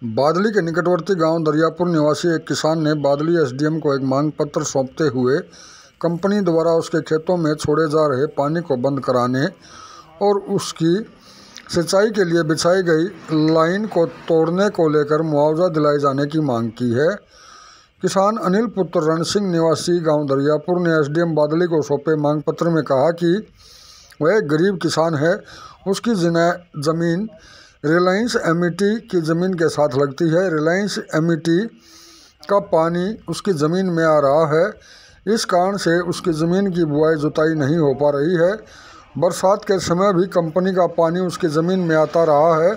बादली के निकटवर्ती गांव दरियापुर निवासी एक किसान ने बादली एसडीएम को एक मांग पत्र सौंपते हुए कंपनी द्वारा उसके खेतों में छोड़े जा रहे पानी को बंद कराने और उसकी सिंचाई के लिए बिछाई गई लाइन को तोड़ने को लेकर मुआवजा दिलाए जाने की मांग की है। किसान अनिल पुत्र रण सिंह निवासी गांव दरियापुर ने एसडीएम बादली को सौंपे मांग पत्र में कहा कि वह एक गरीब किसान है। उसकी ज़मीन रिलायंस एमिटी की ज़मीन के साथ लगती है। रिलायंस एमिटी का पानी उसकी ज़मीन में आ रहा है। इस कारण से उसकी ज़मीन की बुआई जुताई नहीं हो पा रही है। बरसात के समय भी कंपनी का पानी उसकी ज़मीन में आता रहा है।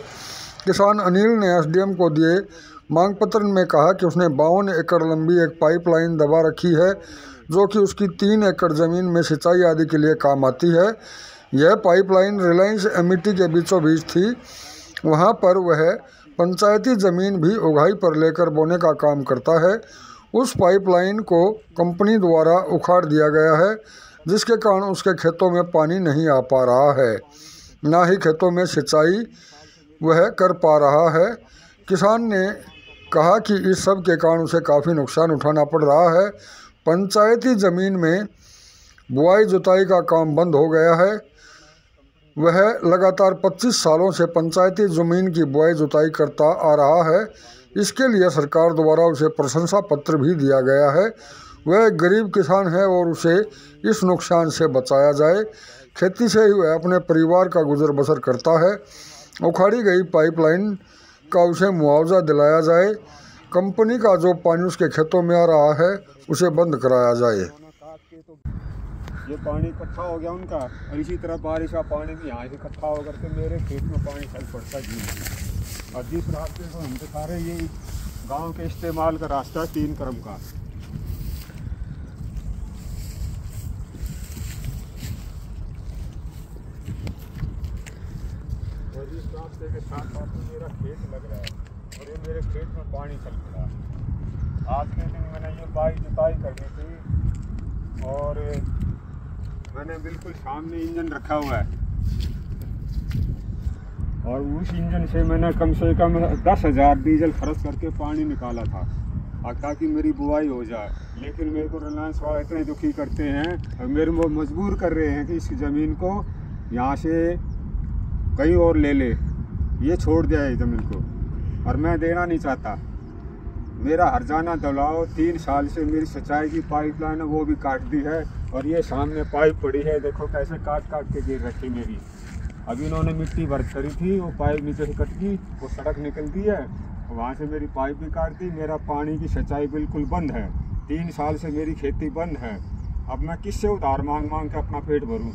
किसान अनिल ने एसडीएम को दिए मांग पत्र में कहा कि उसने 52 एकड़ लंबी एक पाइपलाइन दबा रखी है जो कि उसकी 3 एकड़ ज़मीन में सिंचाई आदि के लिए काम आती है। यह पाइपलाइन रिलायंस एमिटी के बीचों बीच थी। वहां पर वह पंचायती ज़मीन भी उगाही पर लेकर बोने का काम करता है। उस पाइपलाइन को कंपनी द्वारा उखाड़ दिया गया है जिसके कारण उसके खेतों में पानी नहीं आ पा रहा है, ना ही खेतों में सिंचाई वह कर पा रहा है। किसान ने कहा कि इस सब के कारण उसे काफ़ी नुकसान उठाना पड़ रहा है। पंचायती ज़मीन में बुआई जुताई का काम बंद हो गया है। वह लगातार 25 सालों से पंचायती ज़मीन की बुआई जुताई करता आ रहा है। इसके लिए सरकार द्वारा उसे प्रशंसा पत्र भी दिया गया है। वह एक गरीब किसान है और उसे इस नुकसान से बचाया जाए। खेती से ही वह अपने परिवार का गुजर बसर करता है। उखाड़ी गई पाइपलाइन का उसे मुआवजा दिलाया जाए। कंपनी का जो पानी उसके खेतों में आ रहा है उसे बंद कराया जाए। ये पानी इकट्ठा हो गया उनका, और इसी तरह बारिश का पानी भी यहाँ से इकट्ठा होकर के मेरे खेत में पानी चल पड़ता जी। और जिस रास्ते को हम दिखा रहे ये गांव के इस्तेमाल का रास्ता 3 क्रम का। और इस रास्ते के साथ साथ मेरा खेत लग रहा है और ये मेरे खेत में पानी चल पड़ा। आज के दिन मैंने ये बाई जुताई करनी थी और मैंने बिल्कुल सामने इंजन रखा हुआ है और उस इंजन से मैंने कम से कम 10,000 डीजल खर्च करके पानी निकाला था ताकि मेरी बुआई हो जाए। लेकिन मेरे को रिलायंस वाले इतने दुखी करते हैं और मेरे को मजबूर कर रहे हैं कि इस ज़मीन को यहाँ से कहीं और ले ले, ये छोड़ दिया है ज़मीन को, और मैं देना नहीं चाहता। मेरा हरजाना दबाव 3 साल से मेरी सिंचाई की पाइपलाइन है वो भी काट दी है और ये सामने पाइप पड़ी है, देखो कैसे काट काट के गिर रखी मेरी। अभी इन्होंने मिट्टी भर करी थी, वो पाइप नीचे से कट गई, वो सड़क निकलती है, वहाँ से मेरी पाइप भी काट दी। मेरा पानी की सिंचाई बिल्कुल बंद है। 3 साल से मेरी खेती बंद है। अब मैं किससे उधार मांग मांग के अपना पेट भरूँ।